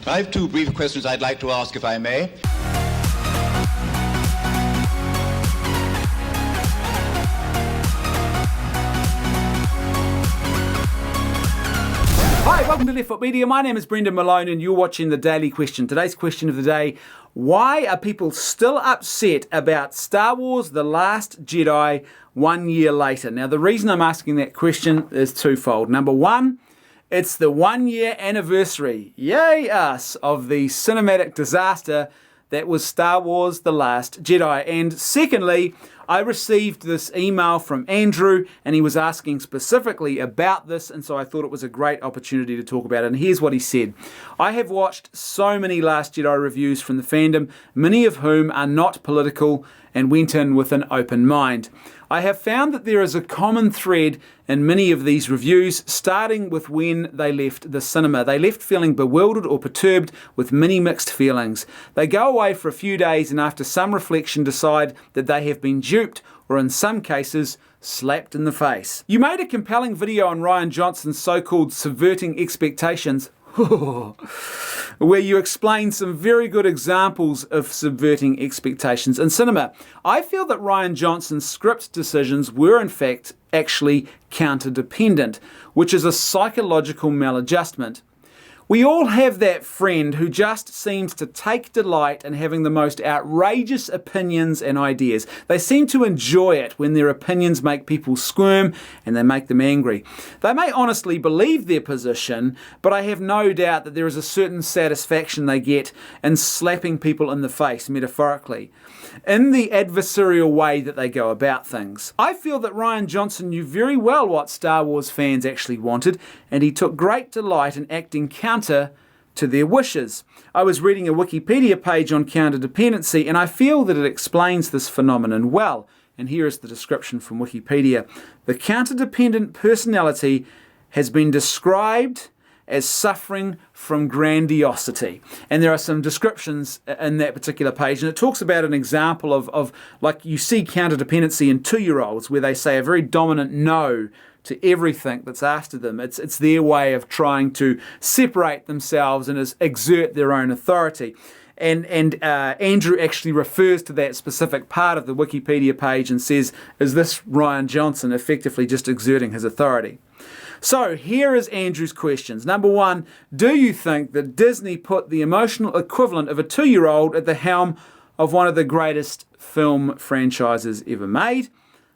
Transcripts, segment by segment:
I have two brief questions I'd like to ask, if I may. Hi, welcome to Left Foot Media. My name is Brendan Malone and you're watching The Daily Question. Today's question of the day: why are people still upset about Star Wars The Last Jedi 1 year later? Now, the reason I'm asking that question is twofold. Number one, it's the 1 year anniversary, yay us, of the cinematic disaster that was Star Wars The Last Jedi. And secondly, I received this email from Andrew and he was asking specifically about this, and so I thought it was a great opportunity to talk about it. And here's what he said. I have watched so many Last Jedi reviews from the fandom, many of whom are not political, and went in with an open mind. I have found that there is a common thread in many of these reviews, starting with when they left the cinema. They left feeling bewildered or perturbed with many mixed feelings. They go away for a few days and after some reflection decide that they have been duped, or in some cases, slapped in the face. You made a compelling video on Rian Johnson's so-called subverting expectations, where you explain some very good examples of subverting expectations in cinema. I feel that Rian Johnson's script decisions were in fact actually counter-dependent, which is a psychological maladjustment. We all have that friend who just seems to take delight in having the most outrageous opinions and ideas. They seem to enjoy it when their opinions make people squirm and they make them angry. They may honestly believe their position, but I have no doubt that there is a certain satisfaction they get in slapping people in the face, metaphorically, in the adversarial way that they go about things. I feel that Rian Johnson knew very well what Star Wars fans actually wanted, and he took great delight in acting counter to their wishes. I was reading a Wikipedia page on counterdependency, and I feel that it explains this phenomenon well. And here is the description from Wikipedia. The counterdependent personality has been described as suffering from grandiosity. And there are some descriptions in that particular page, and it talks about an example of like you see counterdependency in 2-year-olds where they say a very dominant no to everything that's asked of them. It's their way of trying to separate themselves and exert their own authority. And Andrew actually refers to that specific part of the Wikipedia page and says, is this Rian Johnson effectively just exerting his authority? So here is Andrew's questions. Number one, do you think that Disney put the emotional equivalent of a 2-year-old at the helm of one of the greatest film franchises ever made?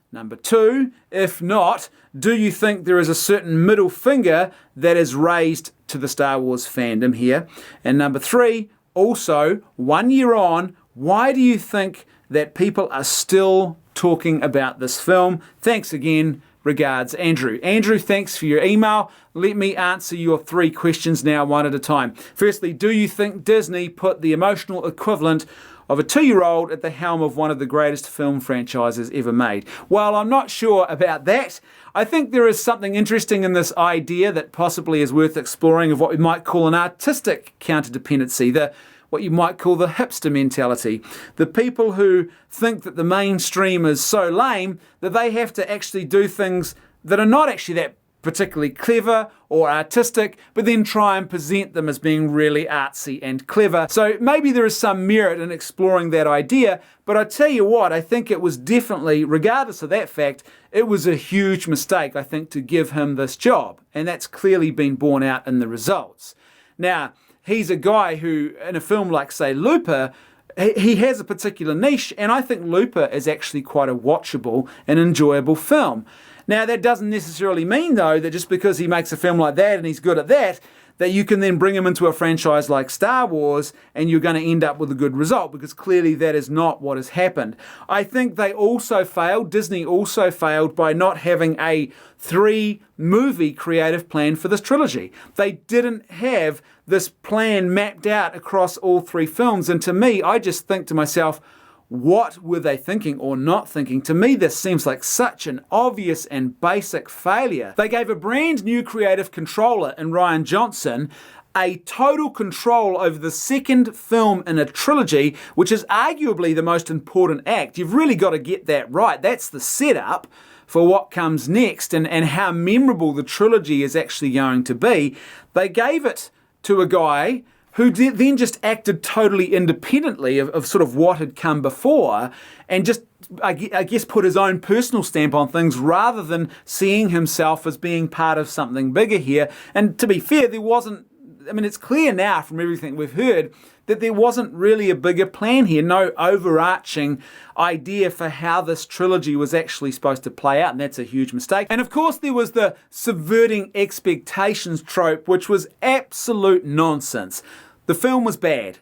Number two, if not, do you think there is a certain middle finger that is raised to the Star Wars fandom here? And number three, also, 1 year on, why do you think that people are still talking about this film? Thanks again. Regards, Andrew. Andrew, thanks for your email. Let me answer your 3 questions now, one at a time. Firstly, do you think Disney put the emotional equivalent of a 2-year-old at the helm of one of the greatest film franchises ever made? Well, I'm not sure about that. I think there is something interesting in this idea that possibly is worth exploring of what we might call an artistic counterdependency, what you might call the hipster mentality. The people who think that the mainstream is so lame that they have to actually do things that are not actually that particularly clever or artistic, but then try and present them as being really artsy and clever. So maybe there is some merit in exploring that idea, but I tell you what, I think it was definitely, regardless of that fact, it was a huge mistake, I think, to give him this job. And that's clearly been borne out in the results. Now, he's a guy who, in a film like, say, Looper, he has a particular niche, and I think Looper is actually quite a watchable and enjoyable film. Now, that doesn't necessarily mean, though, that just because he makes a film like that and he's good at that, that you can then bring him into a franchise like Star Wars and you're going to end up with a good result, because clearly that is not what has happened. I think Disney also failed by not having a 3-movie creative plan for this trilogy. They didn't have this plan mapped out across all 3 films, and to me, I just think to myself, what were they thinking or not thinking? To me, this seems like such an obvious and basic failure. They gave a brand new creative controller in Rian Johnson a total control over the second film in a trilogy, which is arguably the most important act. You've really got to get that right. That's the setup for what comes next and how memorable the trilogy is actually going to be. They gave it to a guy who then just acted totally independently of sort of what had come before, and just, I guess, put his own personal stamp on things rather than seeing himself as being part of something bigger here. And to be fair, there wasn't, I mean, it's clear now from everything we've heard that there wasn't really a bigger plan here, no overarching idea for how this trilogy was actually supposed to play out, and that's a huge mistake. And of course there was the subverting expectations trope, which was absolute nonsense. The film was bad.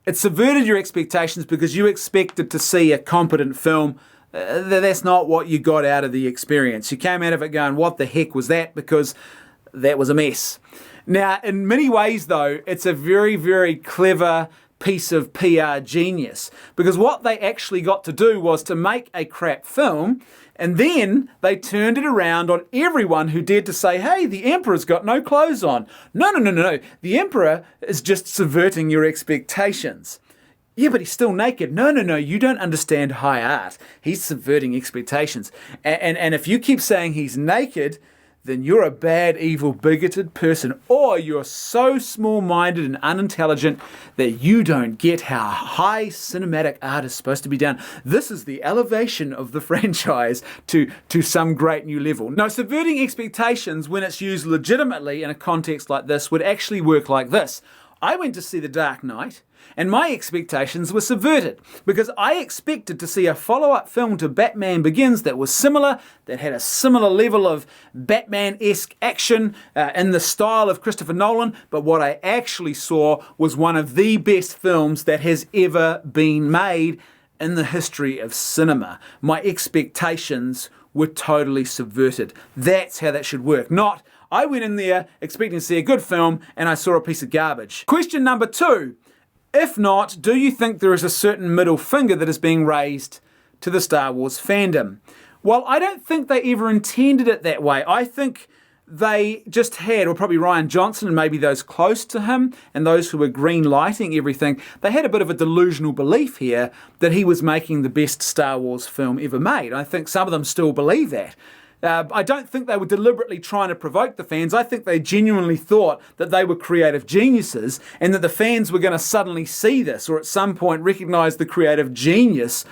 It subverted your expectations because you expected to see a competent film. That's not what you got out of the experience. You came out of it going, what the heck was that? Because that was a mess. Now, in many ways, though, it's a very, very clever piece of PR genius, because what they actually got to do was to make a crap film, and then they turned it around on everyone who dared to say, hey, the Emperor's got no clothes on. No. The Emperor is just subverting your expectations. Yeah, but he's still naked. No, you don't understand high art. He's subverting expectations. And if you keep saying he's naked, then you're a bad, evil, bigoted person, or you're so small-minded and unintelligent that you don't get how high cinematic art is supposed to be done. This is the elevation of the franchise to some great new level. No, subverting expectations, when it's used legitimately in a context like this, would actually work like this. I went to see The Dark Knight, and my expectations were subverted because I expected to see a follow-up film to Batman Begins that was similar, that had a similar level of Batman-esque action in the style of Christopher Nolan, but what I actually saw was one of the best films that has ever been made in the history of cinema. My expectations were totally subverted. That's how that should work. Not, I went in there expecting to see a good film and I saw a piece of garbage. Question number 2. If not, do you think there is a certain middle finger that is being raised to the Star Wars fandom? Well, I don't think they ever intended it that way. I think they just had, or probably Rian Johnson and maybe those close to him and those who were green lighting everything, they had a bit of a delusional belief here that he was making the best Star Wars film ever made. I think some of them still believe that. I don't think they were deliberately trying to provoke the fans. I think they genuinely thought that they were creative geniuses and that the fans were going to suddenly see this or at some point recognize the creative genius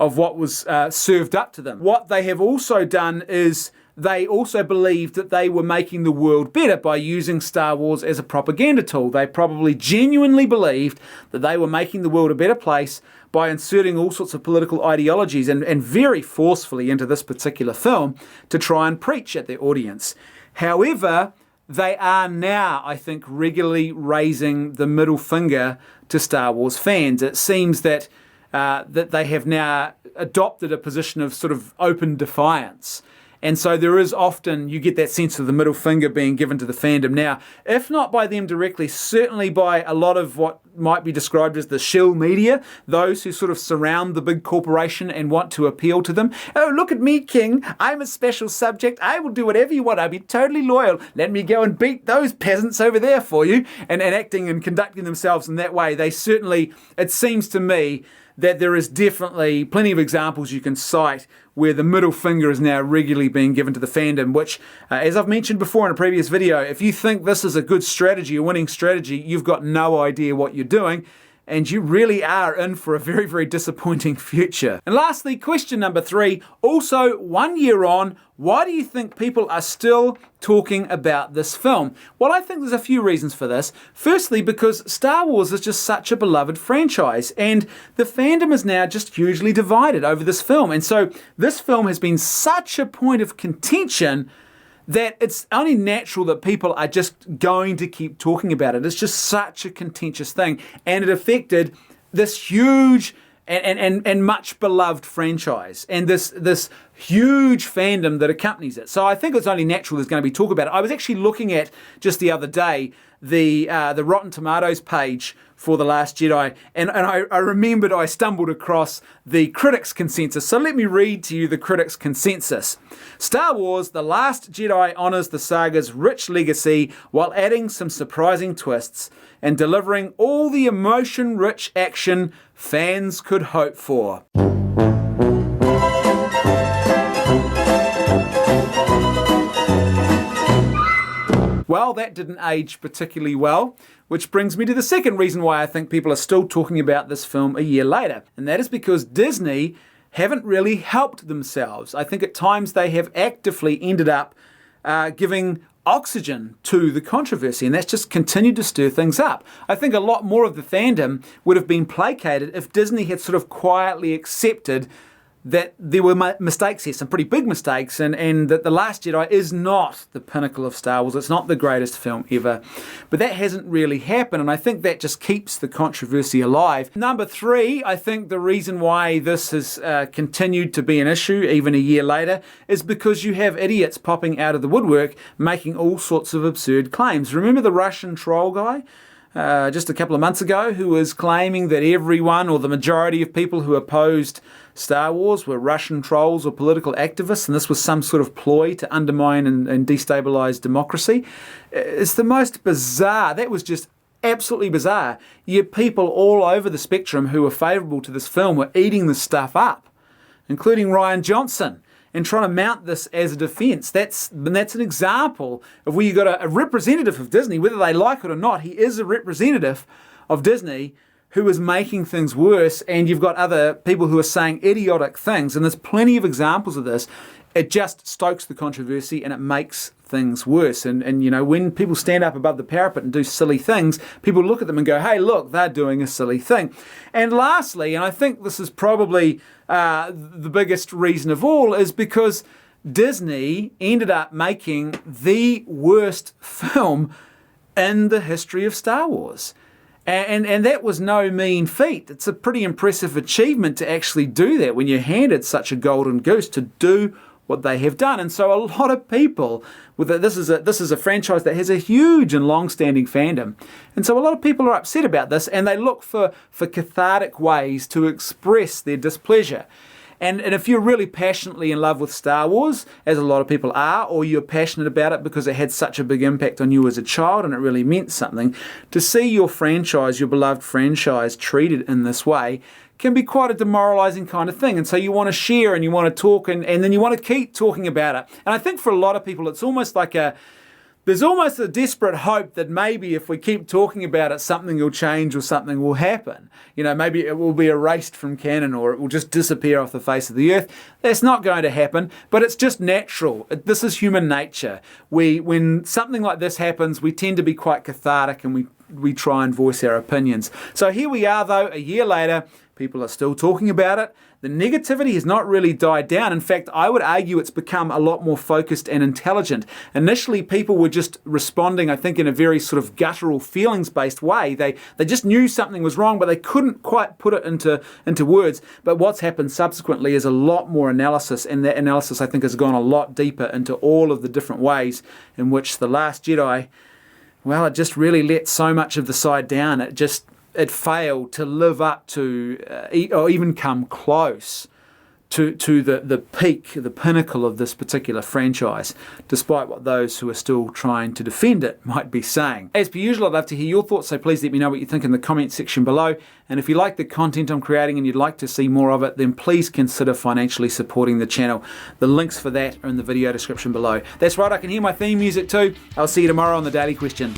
of what was served up to them. What they have also done is they also believed that they were making the world better by using Star Wars as a propaganda tool. They probably genuinely believed that they were making the world a better place by inserting all sorts of political ideologies and very forcefully into this particular film to try and preach at their audience. However, they are now, I think, regularly raising the middle finger to Star Wars fans. It seems that they have now adopted a position of sort of open defiance. And so there is often, you get that sense of the middle finger being given to the fandom now, if not by them directly, certainly by a lot of what might be described as the shill media, those who sort of surround the big corporation and want to appeal to them. Oh, look at me, King. I'm a special subject. I will do whatever you want. I'll be totally loyal. Let me go and beat those peasants over there for you. And acting and conducting themselves in that way, they certainly, it seems to me, that there is definitely plenty of examples you can cite where the middle finger is now regularly being given to the fandom, which, as I've mentioned before in a previous video, if you think this is a good strategy, a winning strategy, you've got no idea what you're doing, and you really are in for a very, very disappointing future. And lastly, question number 3, also 1 year on, why do you think people are still talking about this film? Well, I think there's a few reasons for this. Firstly, because Star Wars is just such a beloved franchise, and the fandom is now just hugely divided over this film. And so this film has been such a point of contention that it's only natural that people are just going to keep talking about it. It's just such a contentious thing. And it affected this huge and much beloved franchise and this huge fandom that accompanies it. So I think it's only natural there's going to be talk about it. I was actually looking at just the other day the Rotten Tomatoes page for The Last Jedi, and I remembered I stumbled across the critics' consensus. So let me read to you the critics' consensus. Star Wars The Last Jedi honours the saga's rich legacy while adding some surprising twists and delivering all the emotion-rich action fans could hope for. Well, that didn't age particularly well, which brings me to the second reason why I think people are still talking about this film a year later, and that is because Disney haven't really helped themselves. I think at times they have actively ended up giving oxygen to the controversy, and that's just continued to stir things up. I think a lot more of the fandom would have been placated if Disney had sort of quietly accepted that there were mistakes here, some pretty big mistakes, and that The Last Jedi is not the pinnacle of Star Wars. It's not the greatest film ever. But that hasn't really happened, and I think that just keeps the controversy alive. Number 3, I think the reason why this has continued to be an issue even a year later is because you have idiots popping out of the woodwork making all sorts of absurd claims. Remember the Russian troll guy? Just a couple of months ago, who was claiming that everyone or the majority of people who opposed Star Wars were Russian trolls or political activists, and this was some sort of ploy to undermine and destabilize democracy. It's the most bizarre. That was just absolutely bizarre. Yet people all over the spectrum who were favourable to this film were eating this stuff up, including Ryan Johnson, and trying to mount this as a defence. That's an example of where you've got a representative of Disney, whether they like it or not. He is a representative of Disney who is making things worse, and you've got other people who are saying idiotic things, and there's plenty of examples of this. It just stokes the controversy and it makes things worse. And you know, when people stand up above the parapet and do silly things, people look at them and go, hey, look, they're doing a silly thing. And lastly, and I think this is probably the biggest reason of all, is because Disney ended up making the worst film in the history of Star Wars. And that was no mean feat. It's a pretty impressive achievement to actually do that when you're handed such a golden goose to do what they have done. And so a lot of people, this is a franchise that has a huge and long-standing fandom, and so a lot of people are upset about this, and they look for cathartic ways to express their displeasure. And if you're really passionately in love with Star Wars, as a lot of people are, or you're passionate about it because it had such a big impact on you as a child and it really meant something, to see your franchise, your beloved franchise, treated in this way can be quite a demoralising kind of thing. And so you want to share and you want to talk and then you want to keep talking about it. And I think for a lot of people, it's almost like there's almost a desperate hope that maybe if we keep talking about it, something will change or something will happen. You know, maybe it will be erased from canon or it will just disappear off the face of the earth. That's not going to happen, but it's just natural. This is human nature. When something like this happens, we tend to be quite cathartic and we try and voice our opinions. So here we are, though, a year later. People are still talking about it. The negativity has not really died down. In fact, I would argue it's become a lot more focused and intelligent. Initially, people were just responding, I think, in a very sort of guttural, feelings-based way. They just knew something was wrong, but they couldn't quite put it into words. But what's happened subsequently is a lot more analysis, and that analysis, I think, has gone a lot deeper into all of the different ways in which The Last Jedi, well, it just really let so much of the side down. It failed to live up to or even come close to the peak, the pinnacle of this particular franchise, despite what those who are still trying to defend it might be saying. As per usual, I'd love to hear your thoughts, so please let me know what you think in the comment section below. And if you like the content I'm creating and you'd like to see more of it, then please consider financially supporting the channel. The links for that are in the video description below. That's right, I can hear my theme music too. I'll see you tomorrow on The Daily Question.